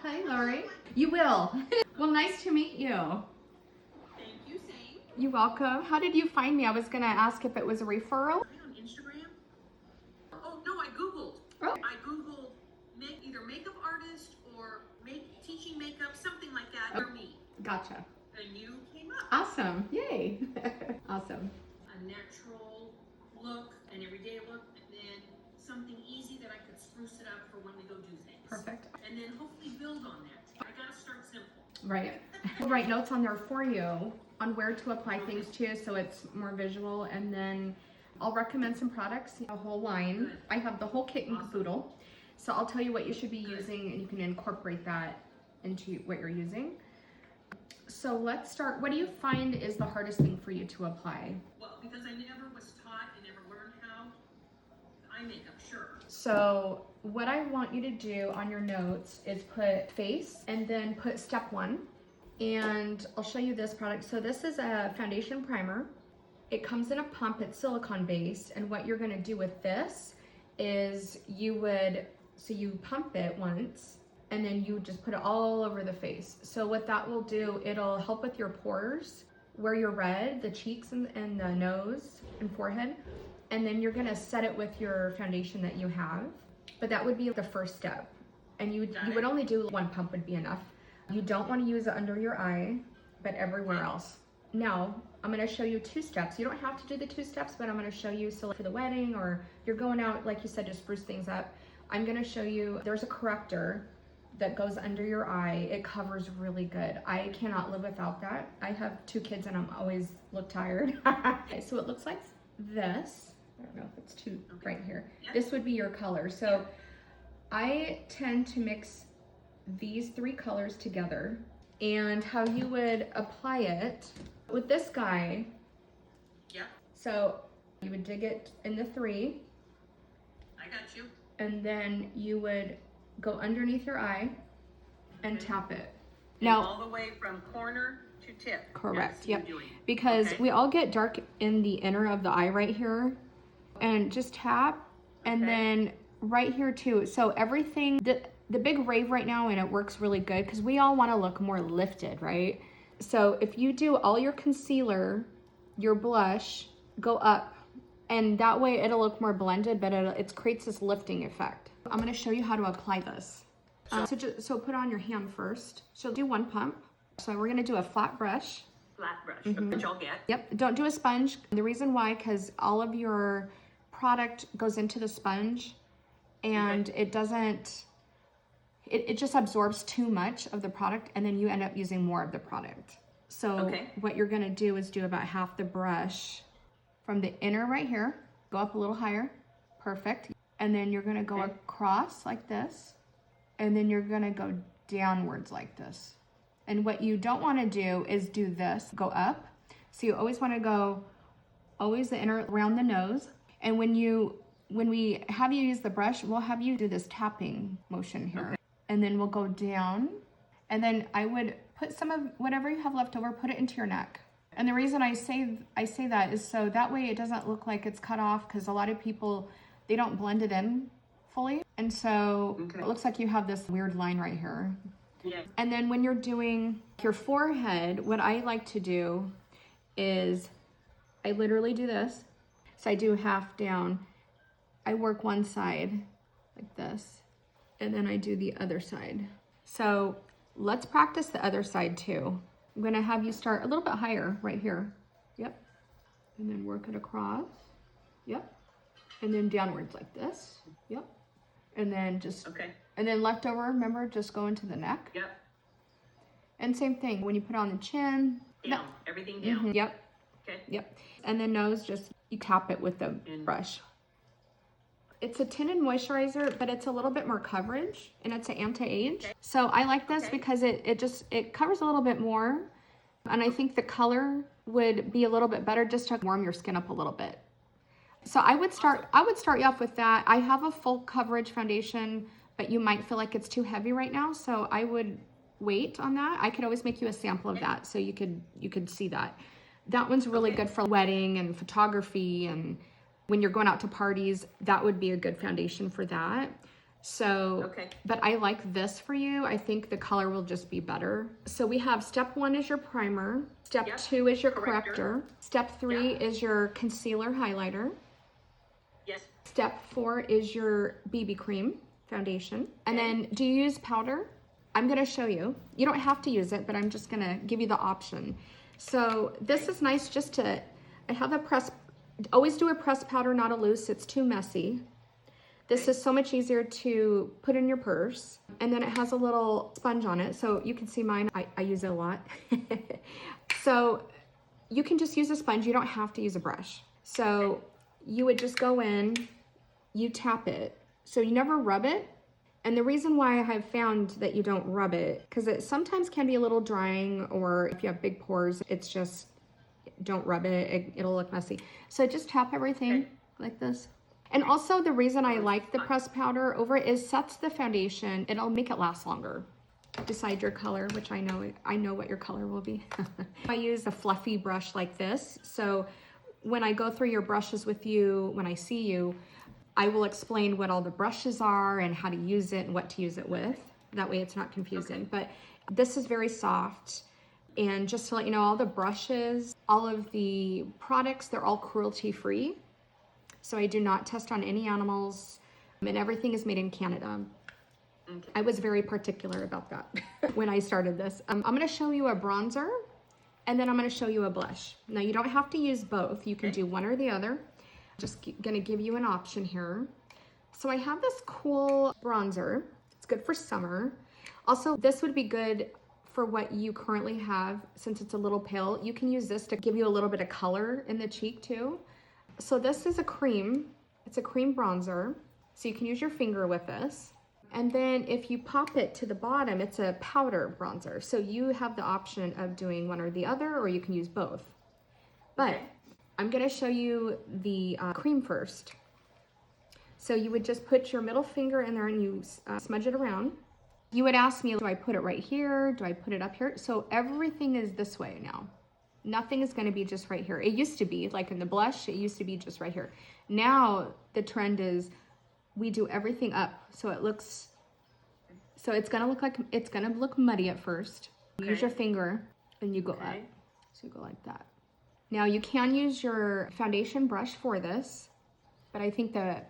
Hi, Lori. You will. Well, nice to meet you. Thank you, same. You're welcome. How did you find me? I was going to ask if it was a referral. Right on Instagram? Oh, no, I Googled. Oh. I Googled either makeup artist or teaching makeup, something like that, for me. Gotcha. And you came up. Awesome. Yay. Awesome. A natural look, an everyday look, and then something easy that I could spruce it up for when we go do things. Perfect. And then hopefully build on that. I gotta start simple. Right. I'll write notes on there for you on where to apply things to so it's more visual, and then I'll recommend some products, a whole line. Good. I have the whole kit and caboodle. So I'll tell you what you should be Good. using, and you can incorporate that into what you're using. So let's start. What do you find is the hardest thing for you to apply? Well, because I never was taught and never learned how, eye makeup, sure. So what I want you to do on your notes is put face and then put step 1. And I'll show you this product. So this is a foundation primer. It comes in a pump, it's silicone based. And what you're gonna do with this is you pump it once and then you just put it all over the face. So what that will do, it'll help with your pores, where you're red, the cheeks and the nose and forehead. And then you're gonna set it with your foundation that you have. But that would be the first step. And you would only do 1 pump would be enough. You don't wanna use it under your eye, but everywhere else. Now, I'm gonna show you 2 steps. You don't have to do the 2 steps, but I'm gonna show you, so for the wedding or you're going out, like you said, to spruce things up, I'm gonna show you, there's a corrector that goes under your eye. It covers really good. I cannot live without that. I have 2 kids and I'm always look tired. Okay, so it looks like this. I don't know if it's too right here. Yep. This would be your color. So I tend to mix these 3 colors together, and how you would apply it with this guy. Yeah, So you would dig it in the 3, I got you. and then you would go underneath your eye and Okay. tap it. And Now, all the way from corner to tip. correct, That's yep. what you're doing. Because Okay. we all get dark in the inner of the eye right here, and just tap, and Okay. then right here too. So everything, the big rave right now, and it works really good because we all want to look more lifted, right? So if you do all your concealer, your blush, go up, and that way it'll look more blended, but it creates this lifting effect. I'm going to show you how to apply this. So put on your hand first. So do 1 pump. So we're going to do a flat brush. Flat brush, which I'll get. Yep, don't do a sponge. The reason why, because all of your product goes into the sponge, and it doesn't, it just absorbs too much of the product, and then you end up using more of the product. So what you're gonna do is do about half the brush from the inner right here, go up a little higher, perfect. And then you're gonna go across like this, and then you're gonna go downwards like this. And what you don't wanna do is do this, go up. So you always wanna go, always the inner around the nose. And when we have you use the brush, we'll have you do this tapping motion here. And then we'll go down. And then I would put some of whatever you have left over, put it into your neck. And the reason I say that is so that way it doesn't look like it's cut off, because a lot of people, they don't blend it in fully. And so it looks like you have this weird line right here. Yeah. And then when you're doing your forehead, what I like to do is I literally do this. So I do half down. I work one side like this, and then I do the other side. So let's practice the other side too. I'm gonna have you start a little bit higher right here. Yep. And then work it across. Yep. And then downwards like this. Yep. And then just, and then leftover, remember, just go into the neck. Yep. And same thing, when you put on the chin. Down, everything down. Yep. Okay. Yep. And then nose, just you tap it with the brush. It's a tinted moisturizer, but it's a little bit more coverage, and it's an anti-age. So I like this because it covers a little bit more, and I think the color would be a little bit better just to warm your skin up a little bit. So I would start you off with that. I have a full coverage foundation, but you might feel like it's too heavy right now, so I would wait on that. I could always make you a sample of that so you could see that. That one's really good for wedding and photography, and when you're going out to parties, that would be a good foundation for that. So, Okay. but I like this for you. I think the color will just be better. So we have step 1 is your primer. Step Yep. 2 is your Corrector. corrector. Step 3 Yep. is your concealer highlighter. Yes. Step 4 is your BB cream foundation. And Okay. then do you use powder? I'm gonna show you. You don't have to use it, but I'm just gonna give you the option. So this is nice just to, I have a press, always do a press powder, not a loose. It's too messy. This is so much easier to put in your purse. And then it has a little sponge on it. So you can see mine, I use it a lot. So you can just use a sponge. You don't have to use a brush. So you would just go in, you tap it. So you never rub it. And the reason why I have found that you don't rub it, because it sometimes can be a little drying, or if you have big pores, it's just, don't rub it, it'll look messy. So just tap everything like this. And also the reason I like the pressed powder over it is sets the foundation. It'll make it last longer. Decide your color, which I know what your color will be. I use a fluffy brush like this. So when I go through your brushes with you, when I see you, I will explain what all the brushes are and how to use it and what to use it with. That way it's not confusing. But this is very soft. And just to let you know, all the brushes, all of the products, they're all cruelty free. So I do not test on any animals, and everything is made in Canada. Okay. I was very particular about that when I started this. I'm gonna show you a bronzer, and then I'm gonna show you a blush. Now you don't have to use both. You can do one or the other. Just gonna give you an option here. So I have this cool bronzer. It's good for summer. Also, this would be good for what you currently have, since it's a little pale. You can use this to give you a little bit of color in the cheek too. So this is a cream, it's a cream bronzer. So you can use your finger with this. And then if you pop it to the bottom, it's a powder bronzer. So you have the option of doing one or the other, or you can use both. But I'm gonna show you the cream first. So you would just put your middle finger in there and you smudge it around. You would ask me, do I put it right here? Do I put it up here? So everything is this way now. Nothing is gonna be just right here. It used to be, like in the blush, it used to be just right here. Now the trend is we do everything up. So it looks, so it's gonna look like, it's gonna look muddy at first. Use your finger and you go up. So you go like that. Now you can use your foundation brush for this, but I think the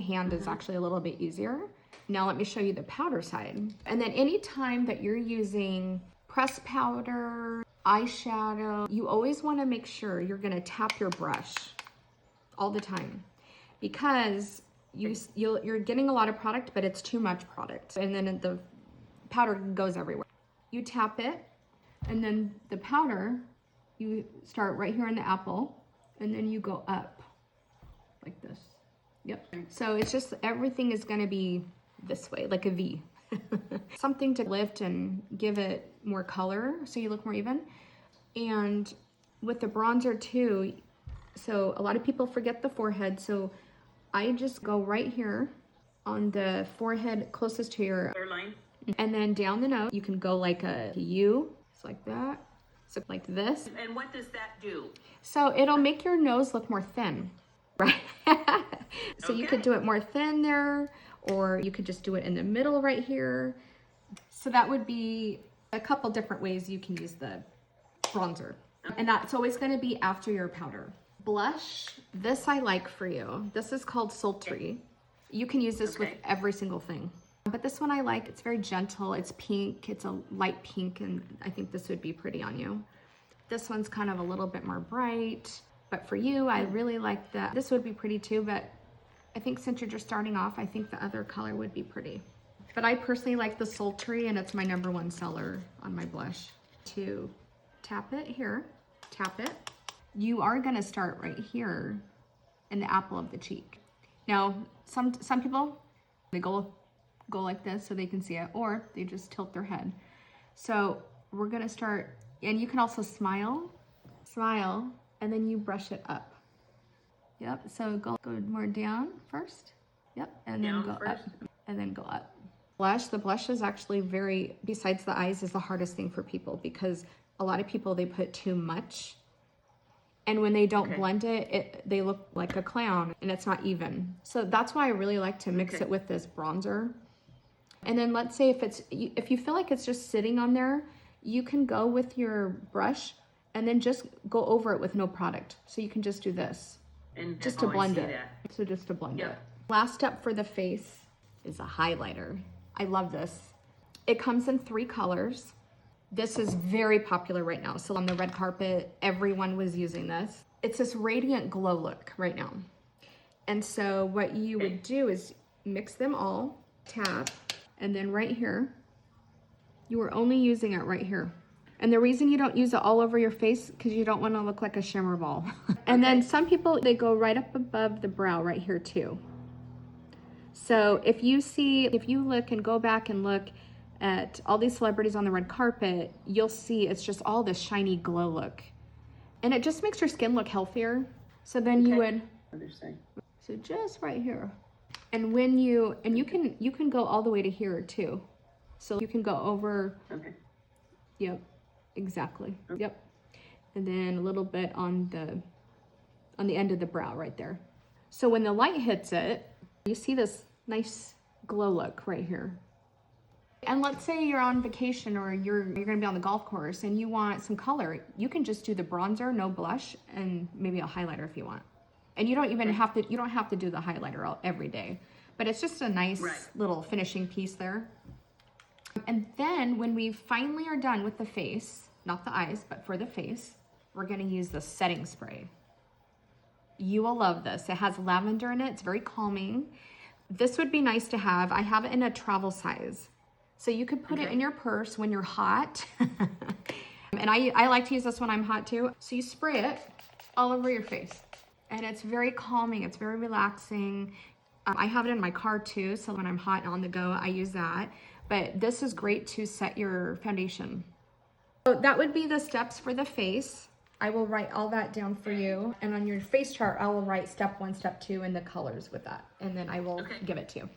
hand is actually a little bit easier. Now let me show you the powder side. And then anytime that you're using pressed powder, eyeshadow, you always want to make sure you're going to tap your brush all the time, because you're getting a lot of product, but it's too much product, and then the powder goes everywhere. You tap it, and then the powder, you start right here in the apple, and then you go up like this. Yep. So it's just, everything is going to be this way, like a V. Something to lift and give it more color so you look more even. And with the bronzer too, so a lot of people forget the forehead, so I just go right here on the forehead closest to your Hairline. and then down the nose. You can go like a U, just like that, so like this. And what does that do? So it'll make your nose look more thin, right? So you could do it more thin there, or you could just do it in the middle right here. So that would be a couple different ways you can use the bronzer. And that's always going to be after your powder. Blush, this I like for you. This is called Sultry. You can use this with every single thing. But this one I like, it's very gentle, it's pink, it's a light pink, and I think this would be pretty on you. This one's kind of a little bit more bright, but for you, I really like that. This would be pretty too, but I think since you're just starting off, I think the other color would be pretty. But I personally like the Sultry, and it's my #1 seller on my blush. To tap it here, tap it. You are gonna start right here in the apple of the cheek. Now, some people, they go like this so they can see it, or they just tilt their head. So we're gonna start, and you can also smile, and then you brush it up. Yep, so go more down first. Yep, and then go up, and then go up. Blush, the blush is actually very, besides the eyes, is the hardest thing for people, because a lot of people, they put too much And when they don't blend it, they look like a clown and it's not even. So that's why I really like to mix it with this bronzer. And then let's say if you feel like it's just sitting on there, you can go with your brush and then just go over it with no product. So you can just do this. And just to blend it. So just to blend it. Last step for the face is a highlighter. I love this. It comes in 3 colors. This is very popular right now. So on the red carpet, everyone was using this. It's this radiant glow look right now. And so what you would do is mix them all, tap, and then right here, you are only using it right here. And the reason you don't use it all over your face, because you don't want to look like a shimmer ball. And then some people, they go right up above the brow right here too. So if you look and go back and look at all these celebrities on the red carpet, you'll see it's just all this shiny glow look. And it just makes your skin look healthier. So then you would, so just right here. And when you can go all the way to here too. So you can go over, yep, exactly, yep. And then a little bit on the end of the brow right there. So when the light hits it, you see this nice glow look right here. And let's say you're on vacation or you're gonna be on the golf course and you want some color, you can just do the bronzer, no blush, and maybe a highlighter if you want. And you don't even have to do the highlighter every day, but it's just a nice little finishing piece there. And then when we finally are done with the face, not the eyes, but for the face, we're gonna use the setting spray. You will love this. It has lavender in it, it's very calming. This would be nice to have. I have it in a travel size. So you could put it in your purse when you're hot. And I like to use this when I'm hot too. So you spray it all over your face. And it's very calming, it's very relaxing. I have it in my car too, so when I'm hot and on the go, I use that. But this is great to set your foundation. So that would be the steps for the face. I will write all that down for you. And on your face chart, I will write step 1, step 2, and the colors with that. And then I will give it to you.